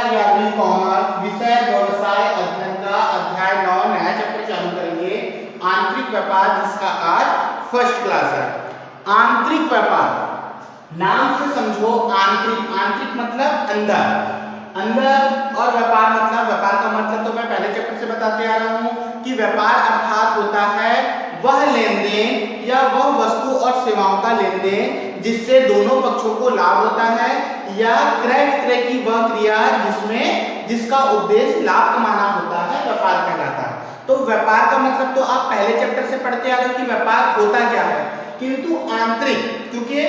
11वीं कॉमर्स विषय व्यवसाय अध्ययन का अध्याय 9 नया चैप्टर चालू करेंगे। आंतरिक व्यापार, जिसका आज फर्स्ट क्लास है। आंतरिक व्यापार नाम से समझो, आंतरिक, आंतरिक मतलब अंदर, अंदर, और व्यापार मतलब, व्यापार का मतलब तो मैं पहले चैप्टर से बताते आ रहा हूं कि व्यापार अर्थात होता है वह लेन देन या वह वस्तु और सेवाओं का लेन देन जिससे दोनों पक्षों को लाभ होता है, या क्रय विक्रय की वह क्रिया जिसका उद्देश्य लाभ कमाना होता है, व्यापार कहलाता है। तो व्यापार का मतलब तो आप पहले चैप्टर से पढ़ते आ रहे हो कि व्यापार होता क्या है, किंतु आंतरिक, क्योंकि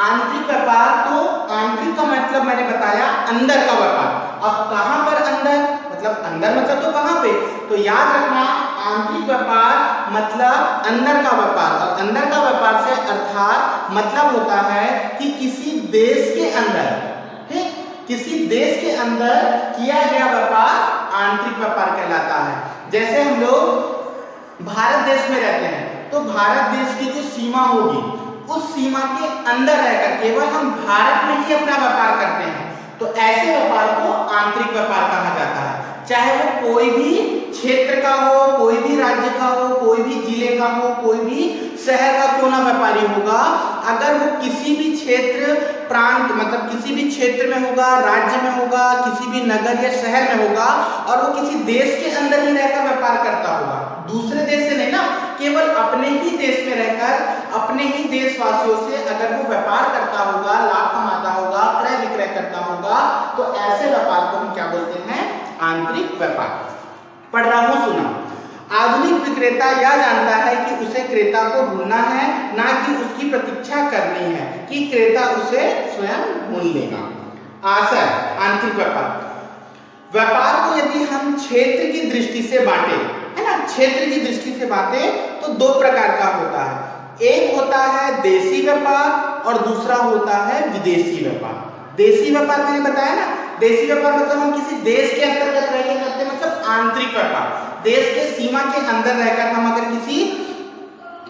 आंतरिक व्यापार, तो आंतरिक का मतलब मैंने बताया अंदर का व्यापार। अब कहां पर अंदर, मतलब अंदर मतलब तो कहां पे, तो याद रखना आंतरिक व्यापार मतलब अंदर का व्यापार, और अंदर का व्यापार से अर्थात मतलब होता है कि किसी देश के अंदर, ठीक, किसी देश के अंदर किया गया व्यापार आंतरिक व्यापार कहलाता है। जैसे हम लोग भारत देश में रहते हैं तो भारत देश की जो सीमा होगी उस सीमा के अंदर रहकर केवल हम भारत में ही अपना व्यापार करते हैं, तो ऐसे व्यापार को आंतरिक व्यापार कहा जाता है। चाहे वो कोई भी क्षेत्र का हो, कोई भी राज्य का हो, कोई भी जिले का हो, कोई भी शहर का क्यों ना व्यापारी होगा, अगर वो किसी भी क्षेत्र प्रांत मतलब किसी भी क्षेत्र में होगा, राज्य में होगा, किसी भी नगर या शहर में होगा, और वो किसी देश के अंदर ही रहकर व्यापार करता होगा, दूसरे देश से नहीं ना, केवल अपने ही देश में रहकर अपने ही देशवासियों से अगर वो व्यापार करता होगा, लाभ कमाता होगा, क्रय विक्रय करता होगा, तो ऐसे व्यापार को हम क्या बोलते हैं, आंतरिक व्यापार। पढ़ रहा हूं, सुना। आधुनिक विक्रेता यह जानता है कि उसे क्रेता को ढूंढना है, ना कि उसकी प्रतीक्षा करनी है कि क्रेता उसे स्वयं ढूंढ लेगा। आशय, आंतरिक व्यापार, व्यापार को यदि हम क्षेत्र की दृष्टि से बांटे, है ना, क्षेत्र की दृष्टि से बांटे तो दो प्रकार का होता है। एक होता है देशी व्यापार और दूसरा होता है विदेशी व्यापार। देशी व्यापार मैंने बताया ना, देशी व्यापार मतलब हम किसी देश के अंतर्गत रहकर करते हैं, मतलब आंतरिक व्यापार। देश के सीमा के अंदर रहकर हम अगर किसी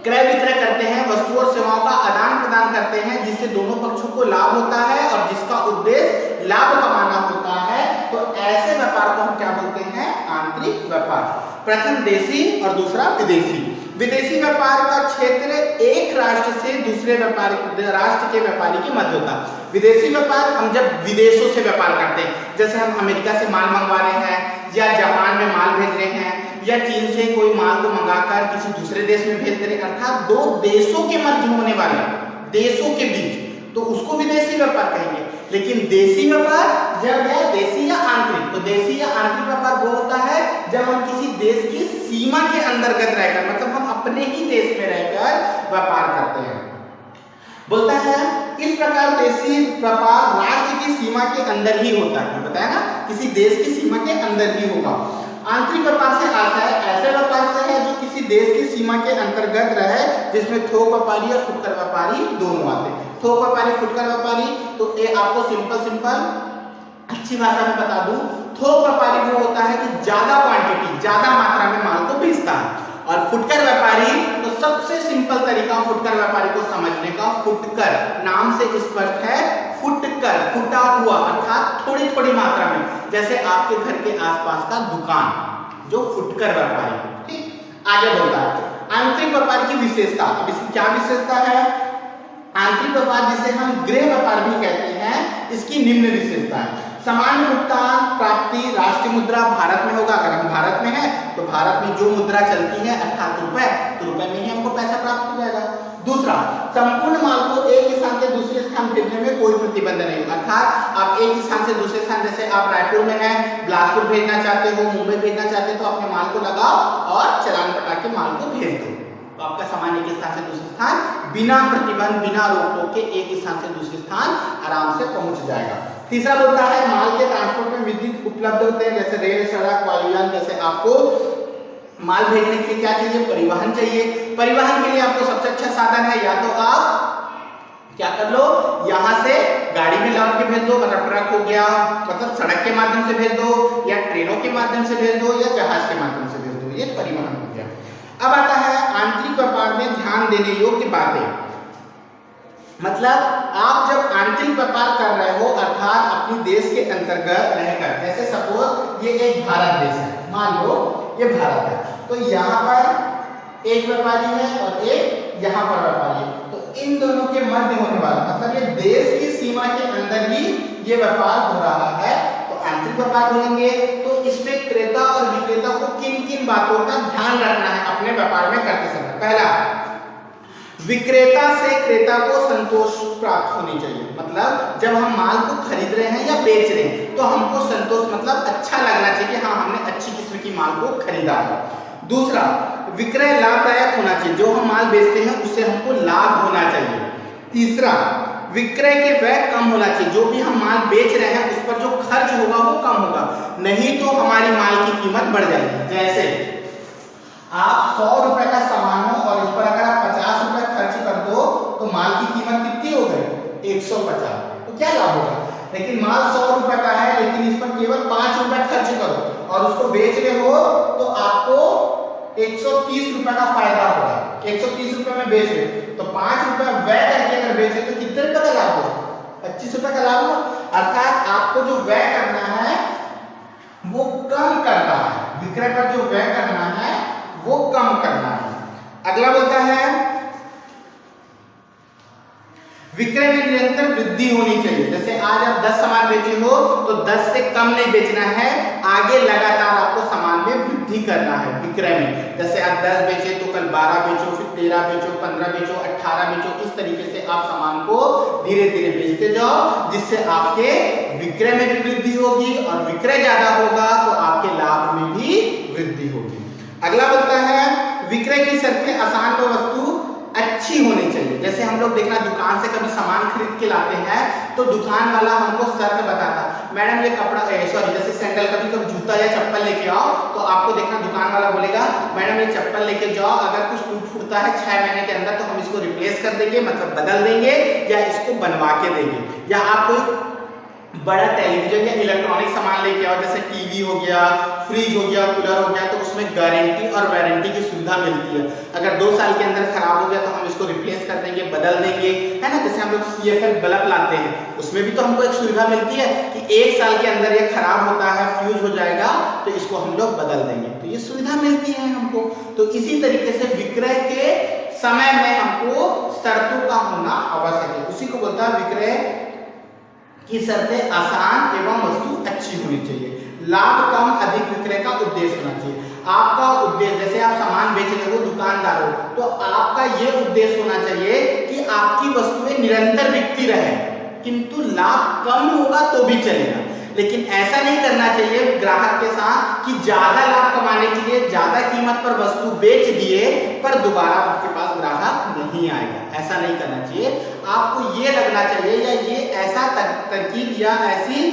क्रय विक्रय करते हैं, वस्तु और सेवाओं का आदान प्रदान करते हैं जिससे दोनों पक्षों को लाभ होता है और जिसका उद्देश्य लाभ कमाना होता है, तो ऐसे व्यापार को हम क्या बोलते हैं, आंतरिक व्यापार। प्रथम देशी और दूसरा विदेशी। विदेशी व्यापार का क्षेत्र एक राष्ट्र से दूसरे राष्ट्र के व्यापारी के मध्य होता है। विदेशी व्यापार हम जब विदेशों से व्यापार करते हैं, जैसे हम अमेरिका से माल मंगवा रहे हैं, या जापान में माल भेज रहे हैं, या चीन से कोई माल को मंगाकर किसी दूसरे देश में भेज रहे हैं, अर्थात दो देशों के मध्य होने वाले देशों के बीच, तो उसको विदेशी व्यापार कहेंगे। लेकिन देशी व्यापार जब है देशी या आंतरिक, तो देशी या आंतरिक व्यापार वो होता है जब हम किसी देश की सीमा के अंतर्गत रहकर, मतलब हम अपने ही देश में रहकर व्यापार करते हैं। बोलता है इस प्रकार देशी व्यापार राष्ट्र की सीमा के अंदर ही होता है, बताया ना, किसी देश की सीमा के अंदर ही होगा। आंतरिक व्यापार से आता है ऐसे व्यापार से है जो किसी देश की सीमा के अंतर्गत रहे, जिसमें थोक व्यापारी और फुटकर व्यापारी दोनों आते हैं। थोक व्यापारी, फुटकर व्यापारी, तो ये आपको सिंपल अच्छी भाषा में बता दूं, थोक व्यापारी वो होता है कि ज्यादा क्वांटिटी, ज्यादा मात्रा में माल को बेचता है, और फुटकर व्यापारी, तो सबसे सिंपल तरीका फुटकर व्यापारी को समझने का, फुटकर नाम से स्पष्ट है, फुटकर, फुटा हुआ अर्थात थोड़ी थोड़ी मात्रा में, जैसे आपके घर के आसपास का दुकान, जो फुटकर व्यापारी। ठीक, आगे बोलता है आंतरिक व्यापार की विशेषता। अब इसकी क्या विशेषता है, आंतरिक व्यापार जिसे हम गृह व्यापार भी कहते हैं, इसकी निम्न विशेषता है। सामान्य भुगतान प्राप्ति राष्ट्रीय मुद्रा भारत में होगा, अगर हम भारत में हैं तो भारत में जो मुद्रा चलती है अर्थात रुपए, तो रुपए में ही हमको पैसा प्राप्त हो जाएगा। दूसरा, संपूर्ण माल को एक स्थान से दूसरे स्थान भेजने में कोई प्रतिबंध नहीं होगा, अर्थात आप एक स्थान से दूसरे स्थान, जैसे आप रायपुर में हैं, बिलासपुर भेजना चाहते हो, मुंबई भेजना चाहते हो, तो अपने माल को लगाओ और चलान कटा के माल को भेज दो, तो आपका सामान एक स्थान से दूसरे स्थान बिना प्रतिबंध, बिना रोक टोक के एक स्थान से दूसरे स्थान आराम से पहुंच जाएगा। तीसरा बोलता है माल के ट्रांसपोर्ट में विद्युत उपलब्ध होते हैं, जैसे रेल, सड़क, वायुयान, जैसे आपको माल भेजने के लिए क्या चाहिए, परिवहन चाहिए। परिवहन के लिए आपको सबसे अच्छा साधन है, या तो आप क्या कर लो, यहाँ से गाड़ी में लाद के भेज दो, मतलब ट्रक हो गया, मतलब सड़क के माध्यम से भेज दो, या ट्रेनों के माध्यम से भेज दो, या जहाज के माध्यम से भेज दो, ये परिवहन हो गया। अब आता है आंतरिक व्यापार में ध्यान देने योग्य बातें, मतलब आप जब आंतरिक व्यापार कर रहे हो, अर्थात अर्थात अपनी देश के अंतर्गत रहकर, जैसे सपोज ये एक भारत देश है, मान लो ये भारत है, तो यहाँ पर एक व्यापारी है और एक यहाँ पर व्यापारी है, तो इन दोनों के मध्य होने वाला मतलब ये देश की सीमा के अंदर ही ये व्यापार हो रहा है, तो आंतरिक व्यापार बोलेंगे। तो इसमें क्रेता और विक्रेता को किन किन बातों का ध्यान रखना है अपने व्यापार में करते समय। पहला, विक्रेता से क्रेता को संतोष प्राप्त होनी चाहिए, मतलब जब हम माल को खरीद रहे हैं या बेच रहे हैं तो हमको संतोष मतलब अच्छा लगना चाहिए कि हाँ हमने अच्छी किस्म की माल को खरीदा है। दूसरा, विक्रय लाभदायक होना चाहिए, जो हम माल बेचते हैं उससे हमको लाभ होना चाहिए। तीसरा, विक्रय के व्यय कम होना चाहिए, जो भी हम माल बेच रहे हैं उस पर जो खर्च होगा वो कम होगा, नहीं तो हमारी माल की कीमत बढ़ जाएगी। जैसे आप 100 रुपए का सामान हो और इस पर अगर आप 50 रुपए खर्च कर दो तो माल की कीमत कितनी हो गई? 150, तो क्या लाभ होगा? लेकिन माल 100 रुपए का है लेकिन इस पर केवल 5 रुपए खर्च करो और उसको बेच रहे हो तो आपको 130 रुपए का फायदा होगा। 130 रुपए में बेच रहे तो 5 रुपए व्यय करके अगर बेच रहे तो कितने रुपए का लाभ होगा? 25 रुपए का लाभ होगा। अर्थात आपको जो व्यय करना है वो कम करना है, विक्रय पर जो व्यय करना है वो कम करना है। अगला बोलता है विक्रय में निरंतर वृद्धि होनी चाहिए, जैसे आज आप 10 सामान बेचे हो तो 10 से कम नहीं बेचना है, आगे लगातार आपको सामान में वृद्धि करना है विक्रय में। जैसे आप 10 बेचे तो कल 12 बेचो, फिर 13 बेचो, 15 बेचो, 18 बेचो, इस तरीके से आप सामान को धीरे धीरे बेचते जाओ, जिससे आपके विक्रय में भी वृद्धि होगी और विक्रय ज्यादा होगा तो आपके लाभ में भी वृद्धि होगी। अगला बोलता है विक्रय की शर्तें आसान व वस्तु अच्छी होनी चाहिए। जैसे हम लोग देखना दुकान से कभी सामान खरीद के लाते हैं तो दुकान वाला हमको शर्त बताता, मैडम ये कपड़ा सॉरी जैसे सैंडल, कभी कभी जूता या चप्पल लेके आओ तो आपको देखना दुकान वाला बोलेगा मैडम ये चप्पल लेके जाओ, अगर कुछ टूट फूटता है 6 महीने के अंदर तो हम इसको रिप्लेस कर देंगे, मतलब बदल देंगे या इसको बनवा के देंगे। या आप कोई बड़ा टेलीविजन या इलेक्ट्रॉनिक सामान लेके आओ, जैसे टीवी हो गया, फ्रिज हो गया, कूलर हो गया, तो उसमें गारंटी और वारंटी की सुविधा मिलती है। अगर 2 साल के अंदर खराब हो गया तो हम इसको रिप्लेस कर देंगे, बदल देंगे, है ना। जैसे हम लोग CFL बल्ब लाते हैं उसमें भी तो हमको एक सुविधा मिलती है कि 1 साल के अंदर ये खराब होता है, फ्यूज हो जाएगा तो इसको हम लोग बदल देंगे, तो ये सुविधा मिलती है हमको। तो इसी तरीके से विक्रय के समय में हमको शर्तों का होना आवश्यक है, उसी को बोलता है विक्रय की शर्तें आसान एवं वस्तु अच्छी होनी चाहिए। लाभ कम अधिक विक्रय का उद्देश्य होना चाहिए। आपका उद्देश्य, जैसे आप सामान बेच रहे हो, दुकानदार हो, तो आपका ये उद्देश्य होना चाहिए कि आपकी वस्तुएं निरंतर बिकती रहे, किंतु लाभ कम होगा तो भी चलेगा। लेकिन ऐसा नहीं करना चाहिए ग्राहक के साथ कि ज्यादा लाभ कमाने के लिए ज्यादा कीमत पर वस्तु बेच दिए पर दोबारा आपके पास ग्राहक नहीं आएगा, ऐसा नहीं करना चाहिए। आपको ये लगना चाहिए या ये ऐसा तरकीब या ऐसी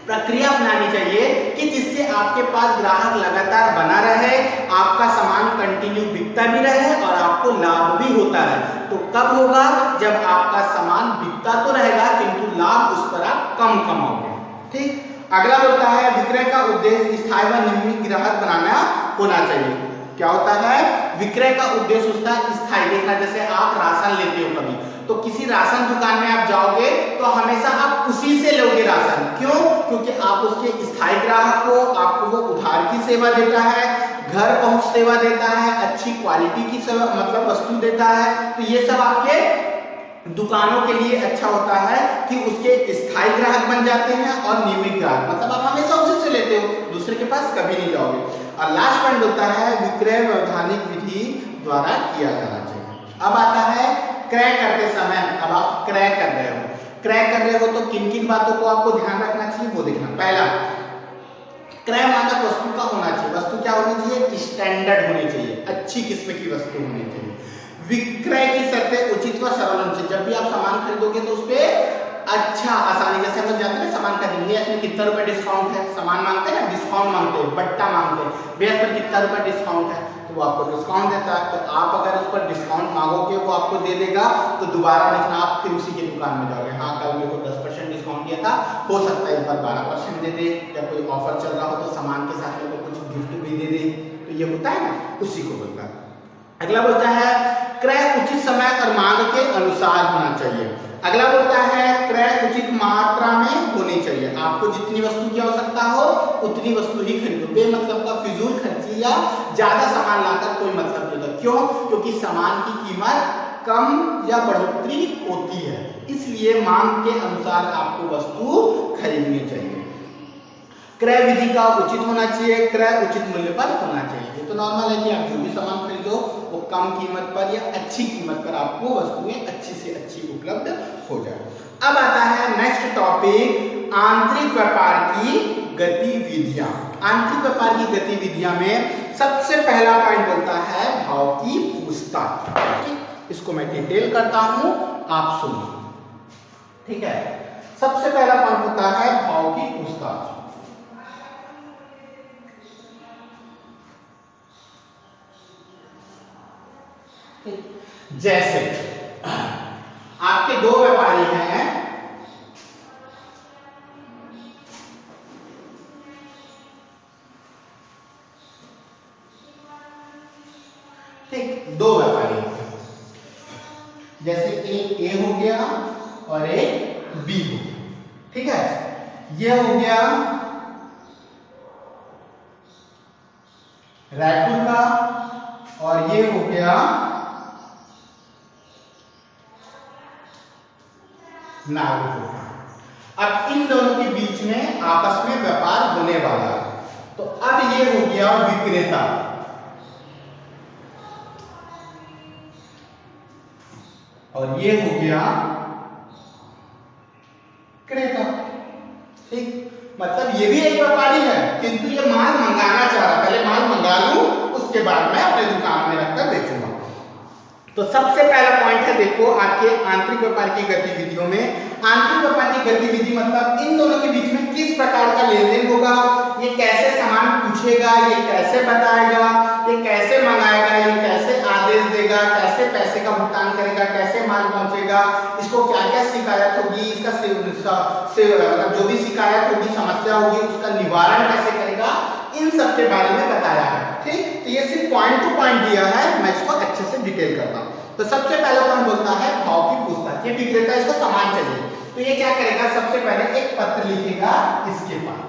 प्रक्रिया अपनानी चाहिए कि जिससे आपके पास ग्राहक लगातार बना रहे, आपका सामान कंटिन्यू बिकता भी रहे और आपको लाभ भी होता रहे। तो कब होगा? जब आपका सामान बिकता तो रहेगा किंतु लाभ उस पर आप कम कमाओगे। ठीक। अगला बोलता है विक्रय का उद्देश्य स्थायी व नियमित ग्राहक बनाना होना चाहिए। क्या होता है? विक्रय का उद्देश्य होता है स्थायी। देखना, जैसे आप राशन लेते हो कभी, तो किसी राशन दुकान में आप जाओगे तो हमेशा आप उसी से लोगे राशन। क्यों? क्योंकि आप उसके स्थायी ग्राहक को, आपको वो उधार की सेवा देता है, घर पहुंच सेवा देता है, अच्छी क्वालिटी की सेवा मतलब वस्तु देता है। तो ये सब आपके दुकानों के लिए अच्छा होता है कि उसके स्थायी ग्राहक बन जाते हैं और नियमित ग्राहक, मतलब आप हमेशा उसी से लेते हो, दूसरे के पास कभी नहीं जाओगे। और लास्ट पॉइंट होता है विक्रय वैधानिक विधि द्वारा किया जाना चाहिए। अब आता है क्रय करते समय, अब आप क्रय कर रहे हो, क्रय कर रहे हो तो किन किन बातों को आपको ध्यान रखना चाहिए वो देखना। पहला, क्रय मानक वस्तु का होना चाहिए। वस्तु क्या होनी चाहिए? स्टैंडर्ड होनी चाहिए, अच्छी किस्म की वस्तु होनी चाहिए। विक्रय की शर्तें उचित व सरल होनी चाहिए। जब भी आप सामान खरीदोगे तो उस पर अच्छा आसानी, जैसे हम लोग जाते हैं सामान खरीदने, इसमें कितना रुपए डिस्काउंट है, सामान मांगते हैं ना, डिस्काउंट मांगते हैं, बट्टा मांगते हैं, भैया इस पर कितना रुपए डिस्काउंट है, तो वो आपको डिस्काउंट देता है। तो आप अगर उस पर डिस्काउंट मांगोगे वो आपको दे देगा, तो दोबारा देखना आप फिर उसी की दुकान में जाओगे, हाँ कल मेरे को 10% डिस्काउंट दिया था, हो सकता है इस बार 12% दे दे, या कोई ऑफर चल रहा हो तो सामान के साथ में कुछ गिफ्ट भी दे दे। तो ये होता है ना, उसी को बोलता है। अगला बोलता है क्रय उचित समय और मांग के अनुसार होना चाहिए। अगला बोलता है क्रय उचित मात्रा में आपको जितनी वस्तु की आवश्यकता हो उतनी वस्तु ही खरीदो, बेमतलब का फिजूल खर्ची या ज्यादा सामान लाकर कोई मतलब नहीं होगा। क्यों? क्योंकि सामान की कीमत कम या बढ़ोतरी होती है, इसलिए मांग के अनुसार आपको वस्तु खरीदनी चाहिए। क्रय विधि का उचित होना चाहिए, क्रय उचित मूल्य पर होना चाहिए। ये तो नॉर्मल है कि आप जो भी सामान खरीदो वो कम कीमत पर या अच्छी कीमत पर आपको वस्तुएं अच्छी से अच्छी उपलब्ध हो जाए। अब आता है नेक्स्ट टॉपिक, आंतरिक व्यापार की गतिविधियां। आंतरिक व्यापार की गतिविधियां में सबसे पहला पॉइंट बोलता है भाव की पूछताछ। इसको मैं डिटेल करता हूं, आप सुनिए, ठीक है। सबसे पहला पॉइंट होता है भाव की पूछताछ। जैसे आपके दो व्यापारी हैं, ठीक, दो व्यापारी हैं, जैसे एक ए हो गया और एक बी हो गया, ठीक है। ये हो गया रायपुर का और ये हो गया नागपुर का। अब इन दोनों के बीच में आपस में व्यापार होने वाला है, तो अब ये हो गया विक्रेता और ये हो गया क्रेता, ठीक। मतलब ये भी एक व्यापारी है, किंतु ये माल मंगाना चाह रहा, पहले माल मंगा लूं उसके बाद मैं अपने दुकान में रखकर बेचूंगा। तो सबसे पहला पॉइंट है, देखो आपके आंतरिक व्यापार की गतिविधियों में, आंतरिक व्यापार की गतिविधि मतलब इन दोनों के बीच में किस प्रकार का लेन देन होगा, ये कैसे सामान पूछेगा, ये कैसे बताएगा, ये कैसे मंगाएगा, ये कैसे आदेश देगा, कैसे पैसे का भुगतान करेगा, कैसे माल पहुंचेगा, इसको क्या क्या शिकायत होगी, इसका मतलब जो भी शिकायत होगी, समस्या होगी, उसका निवारण कैसे करेगा, इन सब के बारे में बताया है, ठीक। तो ये सिर्फ पॉइंट टू पॉइंट दिया है, मैं इसको अच्छे से डिटेल करता हूं। तो सबसे पहला पॉइंट बोलता है भाव की पूछताछ। ये विक्रेता, इसको सामान चाहिए, तो ये क्या करेगा, सबसे पहले एक पत्र लिखेगा, इसके पास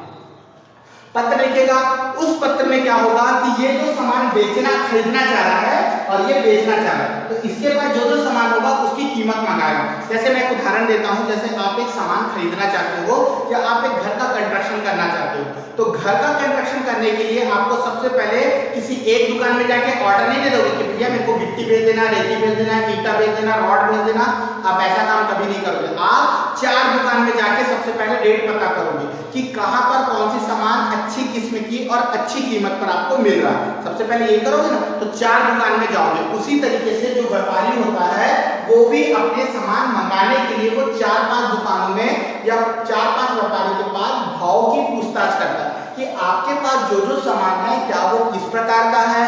पत्र लिखेगा। उस पत्र में क्या होगा कि ये जो सामान बेचना खरीदना चाह रहा है और ये बेचना चाह रहा है, तो इसके पास जो जो सामान होगा उसकी कीमत मंगाएगा। जैसे मैं एक उदाहरण देता हूं, जैसे आप एक सामान खरीदना चाहते हो या आप एक घर का कंस्ट्रक्शन करना चाहते हो, तो घर का कंस्ट्रक्शन करने के लिए आपको सबसे पहले किसी एक दुकान में जाके ऑर्डर नहीं दे दोगे कि भैया मेरे को गिट्टी भेज देना, रेती भेज देना, ईंटा भेज देना, रॉड भेज देना। आप ऐसा काम कभी नहीं करोगे, आप 4 दुकान में जाके सबसे पहले रेट पता करोगे कि कहां पर कौन सी सामान अच्छी किस्म की और अच्छी कीमत पर आपको मिल रहा है। सबसे पहले ये करोगे ना, तो 4 दुकान में जाओगे। उसी तरीके से जो व्यापारी होता है वो भी अपने सामान मंगाने के लिए वो 4-5 दुकानों में या 4-5 व्यापारी के पास भाव की पूछताछ करता है कि आपके पास जो जो सामान है क्या वो किस प्रकार का है,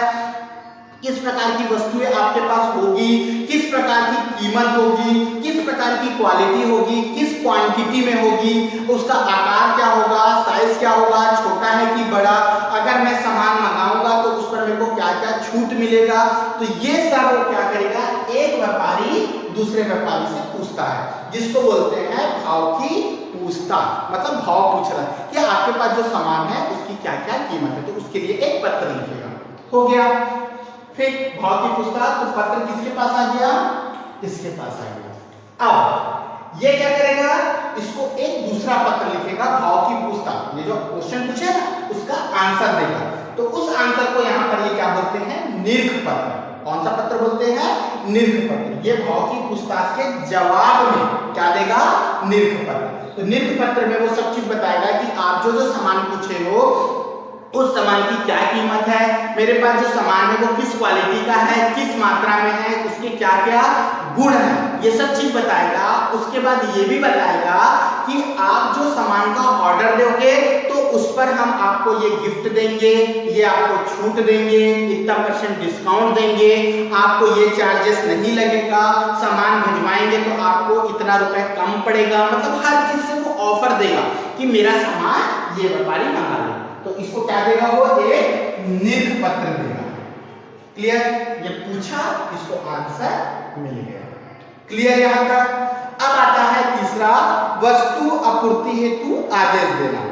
किस प्रकार की वस्तुएं आपके पास होगी, किस प्रकार की कीमत होगी, किस प्रकार की क्वालिटी होगी, किस क्वांटिटी में होगी, उसका आकार क्या होगा, साइज क्या होगा, छोटा है कि बड़ा, अगर मैं सामान मंगाऊंगा तो उस पर मेरे को क्या क्या छूट मिलेगा। तो ये सब वो क्या करेगा, एक व्यापारी दूसरे व्यापारी से पूछता है, जिसको बोलते हैं भाव की पूछताछ। मतलब भाव पूछ रहा है कि आपके पास जो सामान है उसकी क्या क्या कीमत है, तो उसके लिए एक पत्र लिखेगा। हो गया, फिर भाव की पूछताछ। तो पत्र किसके पास आ गया, इसके पास आ गया। अब ये क्या करेगा, इसको एक दूसरा पत्र लिखेगा भाव की पूछताछ। ये जो क्वेश्चन पूछे ना उसका आंसर देगा, तो उस आंसर को यहाँ पर ये क्या बोलते हैं, निर्घ पत्र। कौन सा पत्र बोलते हैं, निर्घ पत्र। ये भाव की पूछताछ के जवाब में क्या देगा, निर्घ पत्र। तो निर्घ पत्र में वो सब चीज बताएगा कि आप जो जो सामान पूछे हो उस सामान की क्या कीमत है, मेरे पास जो सामान है वो किस क्वालिटी का है, किस मात्रा में है, उसके क्या क्या गुण है, ये सब चीज बताएगा। उसके बाद ये भी बताएगा कि आप जो सामान का ऑर्डर दोगे तो उस पर हम आपको ये गिफ्ट देंगे, ये आपको छूट देंगे, इतना % डिस्काउंट देंगे, आपको ये चार्जेस नहीं लगेगा, सामान भिजवाएंगे तो आपको इतना रुपए कम पड़ेगा। मतलब हर चीज से वो ऑफर देगा कि मेरा सामान ये व्यापारी मंगा ले। तो इसको क्या देगा, वो एक निर्घ पत्र देगा। क्लियर, ये पूछा, इसको आंसर मिल गया। क्लियर यहां तक। अब आता है तीसरा, वस्तु आपूर्ति हेतु आदेश देना।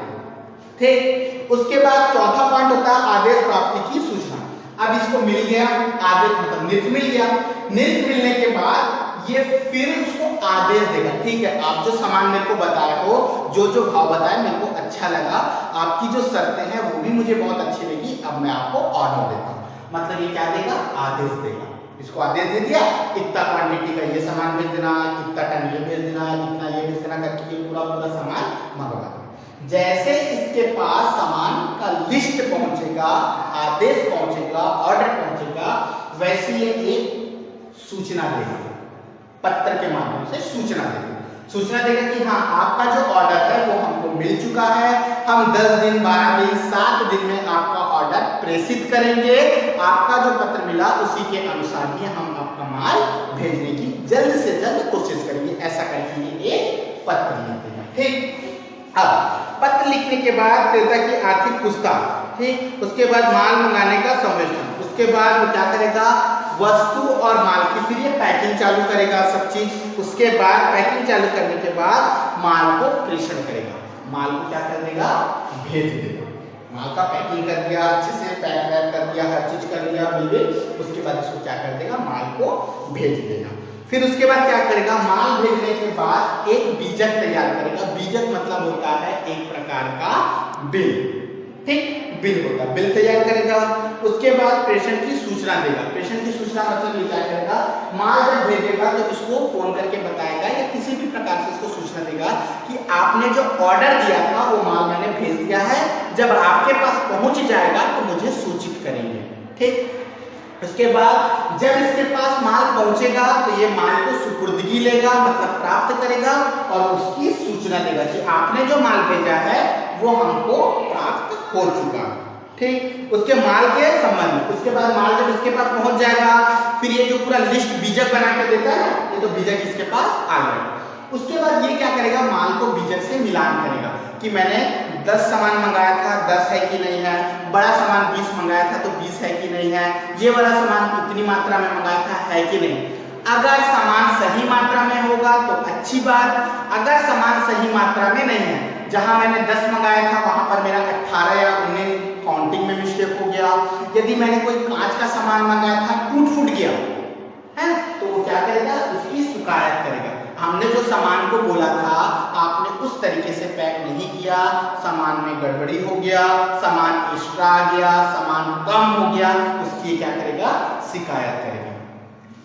ठीक, उसके बाद चौथा पॉइंट होता है आदेश प्राप्ति की सूचना। अब इसको मिल गया आदेश, मतलब नृत्य मिल गया। नृत्य मिलने के बाद ये फिर उसको आदेश देगा। ठीक है, आप जो सामान मेरे को बताए हो, जो जो भाव बताए मेरे को अच्छा लगा, आपकी जो शर्तें हैं वो भी मुझे बहुत अच्छी लगी, अब मैं आपको ऑर्डर देता हूँ। मतलब ये क्या देगा, आदेश देगा। इसको आदेश दे दिया, इतना क्वांटिटी का ये सामान भेज देना, इतना टन ये भेज देना, इतना ये भेज देना करके ये पूरा पूरा सामान मंगवा देना। जैसे इसके पास सामान का लिस्ट पहुंचेगा, आदेश पहुंचेगा, ऑर्डर पहुंचेगा, वैसे ये एक सूचना देगा, पत्र के माध्यम से सूचना देगा। सूचना देगा कि हाँ आपका जो ऑर्डर है वो हमको मिल चुका है, हम 10 दिन 12 दिन 7 दिन में आपका ऑर्डर प्रेषित करेंगे, आपका जो पत्र मिला उसी के अनुसार ही हम आपका माल भेजने की जल्द से जल्द कोशिश करेंगे। ऐसा करके ये एक पत्र लिखते हैं। ठीक, अब पत्र लिखने के बाद क्रेता की आर्थिक पूछताछ। ठीक, उसके बाद माल मंगाने का संवेदन, उसके बाद वो क्या करेगा, वस्तु और माल की फिर ये पैकिंग चालू करेगा सब चीज। उसके बाद पैकिंग चालू करने के बाद माल को प्रेषण करेगा, माल को क्या कर देगा, भेज देगा। माल का पैकिंग कर दिया, अच्छे से पैक वैक कर दिया, हर चीज कर लिया बिल्कुल, उसके बाद इसको क्या कर देगा, माल को भेज देगा। फिर उसके बाद क्या करेगा, माल भेजने के बाद एक बीजक तैयार करेगा। बीजक मतलब होता है एक प्रकार का बिल। ठीक, बिल होता है, बिल तैयार करेगा। उसके बाद प्रेषण की सूचना देगा। प्रेषण की सूचना मतलब ये क्या करेगा, माल जब भेजेगा तो इसको फोन करके बताएगा या किसी भी प्रकार से इसको सूचना देगा कि आपने जो ऑर्डर दिया था वो माल मैंने भेज दिया है, जब आपके पास पहुंच जाएगा तो मुझे सूचित करेंगे। ठीक, उसके बाद जब इसके पास माल पहुंचेगा तो ये माल को सुपुर्दगी लेगा, मतलब प्राप्त करेगा और उसकी सूचना देगा कि आपने जो माल भेजा है वो हमको प्राप्त हो चुका। ठीक, उसके माल के संबंध में। उसके बाद माल जब इसके पास पहुंच जाएगा, फिर ये जो पूरा लिस्ट बीजक बना के देता है, ये तो बीजक इसके पास आ गया। उसके बाद ये क्या करेगा, माल को बीजक से मिलान करेगा कि मैंने 10 सामान मंगाया था, 10 है कि नहीं है, बड़ा सामान 20 मंगाया था तो 20 है कि नहीं है, ये वाला सामान कितनी मात्रा में मंगाया था, है कि नहीं। अगर सामान सही मात्रा में होगा तो अच्छी बात, अगर सामान सही मात्रा में नहीं है, जहां मैंने 10 मंगाया था वहां पर मेरा 18 या 19 काउंटिंग में मिस्टेक हो गया, यदि मैंने कोई कांच का सामान मंगाया था टूट फूट गया है, तो वो क्या करेगा, उसकी शिकायत करेगा। हमने जो सामान को बोला था आपने उस तरीके से पैक नहीं किया, सामान में गड़बड़ी हो गया, सामान एक्स्ट्रा आ गया, सामान कम हो गया, उसकी क्या करेगा, शिकायत करेगा।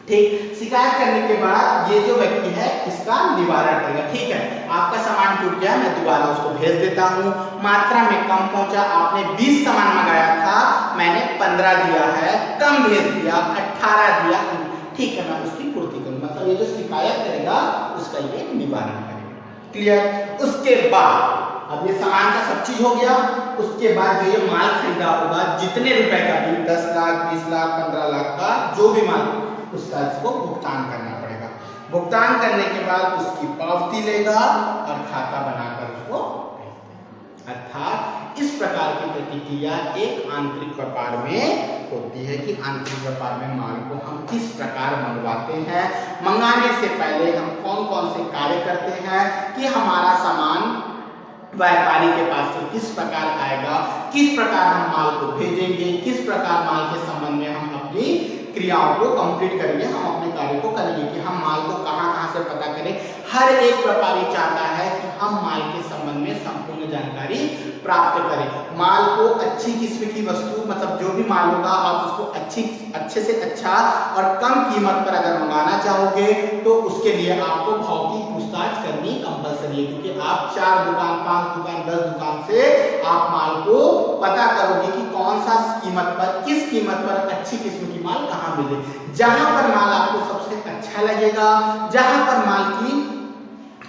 ठीक, शिकायत करने के बाद ये जो व्यक्ति है इसका निवारण करेगा। ठीक है, आपका सामान टूट गया, मैं दोबारा उसको भेज देता हूँ, मात्रा में कम पहुंचा, आपने 20 सामान मंगाया था, मैंने 15 दिया है, कम भेज दिया, 18 दिया, ठीक है मैं उसकी पूर्ति करूँ। मतलब ये जो शिकायत करेगा उसका ये निवारण करेगा। क्लियर। उसके बाद अब ये सामान का सब चीज हो गया, उसके बाद जो ये माल खरीदा होगा, जितने रुपए का भी, 10 लाख 20 लाख 15 लाख का जो भी माल, उसका इसको भुगतान करना पड़ेगा। भुगतान करने के बाद उसकी पावती लेगा और खाता बनाकर उसको, अर्थात इस प्रकार की प्रतिक्रिया एक आंतरिक व्यापार में होती है कि आंतरिक व्यापार में माल को हम किस प्रकार मंगवाते हैं, मंगाने से पहले हम कौन कौन से कार्य करते हैं कि हमारा सामान व्यापारी के पास से किस प्रकार आएगा, किस प्रकार हम माल को भेजेंगे, किस प्रकार माल के संबंध में हम अपनी क्रियाओं को कंप्लीट करेंगे, हम अपने कार्य को करेंगे कि हम माल को कहां से पता करें। हर एक व्यापारी चाहता है कि हम माल के संबंध में संपूर्ण जानकारी प्राप्त करें। माल को अच्छी किस्म की वस्तु, मतलब जो भी माल होगा आप उसको अच्छे से अच्छा और कम कीमत पर अगर मंगाना चाहोगे तो उसके लिए आपको भाव की पूछताछ करनी कंपलसरी है, क्योंकि आप 4 दुकान 5 दुकान 10 दुकान से आप माल को पता करोगे कि कौन सा कीमत पर, किस कीमत पर अच्छी किस्म की माल कहाँ मिले। जहां पर माल आपको सबसे अच्छा लगेगा, जहां पर माल की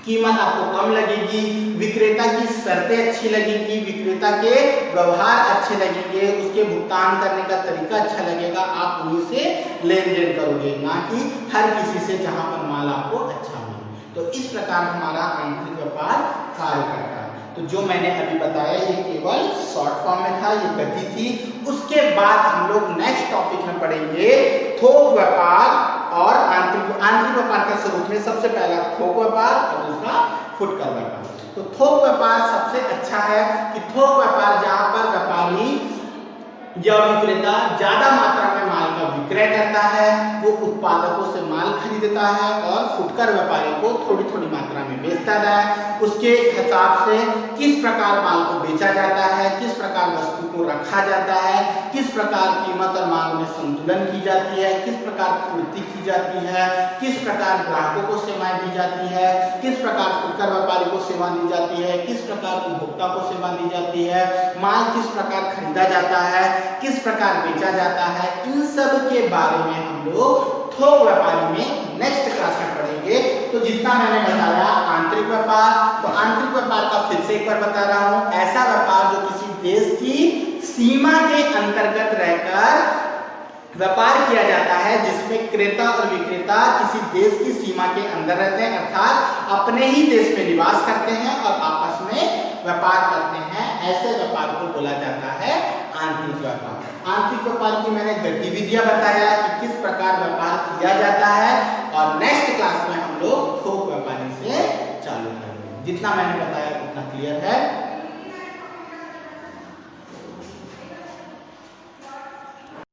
कीमत आपको कम लगेगी, विक्रेता की शर्तें अच्छी लगेगी, विक्रेता के व्यवहार अच्छे लगेंगे, उसके भुगतान करने का तरीका अच्छा लगेगा, आप उन्हीं से लेन देन करोगे, ना कि हर किसी से जहां पर माल आपको अच्छा मिले। तो इस प्रकार हमारा आंतरिक व्यापार कार्य करता है। तो जो मैंने अभी बताया ये केवल शॉर्ट फॉर्म में था, ये गति थी। उसके बाद हम लोग नेक्स्ट टॉपिक में पढ़ेंगे थोक व्यापार और आंतरिक व्यापार के स्वरूप में सबसे पहला थोक व्यापार और दूसरा फुटकर व्यापार। तो थोक व्यापार सबसे अच्छा है कि थोक व्यापार जहां पर व्यापारी या विक्रेता ज्यादा मात्रा में माल का विक्रय करता है, वो उत्पादकों से माल खरीदता है और फुटकर व्यापारी को थोड़ी थोड़ी मात्रा में बेचता है। उसके हिसाब से किस प्रकार माल को बेचा जाता है, किस प्रकार वस्तु को रखा जाता है, किस प्रकार कीमत और मांग में संतुलन की जाती है, किस प्रकार पूर्ति की जाती है, किस प्रकार ग्राहकों को सेवाएं दी जाती है, किस प्रकार फुटकर व्यापारी को सेवा दी जाती है, किस प्रकार उपभोक्ता को सेवा दी जाती है, माल किस प्रकार खरीदा जाता है, किस प्रकार बेचा जाता है, इन सब के बारे में हम लोग थोक व्यापारी में नेक्स्ट क्लास में पढ़ेंगे। तो जितना मैंने बताया आंतरिक व्यापार, तो आंतरिक व्यापार का फिर से एक बार बता रहा हूं, ऐसा व्यापार जो किसी देश की सीमा के अंतर्गत रहकर व्यापार किया जाता है, जिसमें क्रेता और विक्रेता किसी देश की सीमा के अंदर रहते हैं, अर्थात अपने ही देश में निवास करते हैं और आपस में व्यापार करते हैं। ऐसे व्यापार को बोला जाता है आंतरिक व्यापार। आंतरिक व्यापार की मैंने गतिविधियां बताया कि किस प्रकार व्यापार किया जाता है, और नेक्स्ट क्लास में हम लोग थोक व्यापारी से चालू करेंगे। जितना मैंने बताया उतना क्लियर है।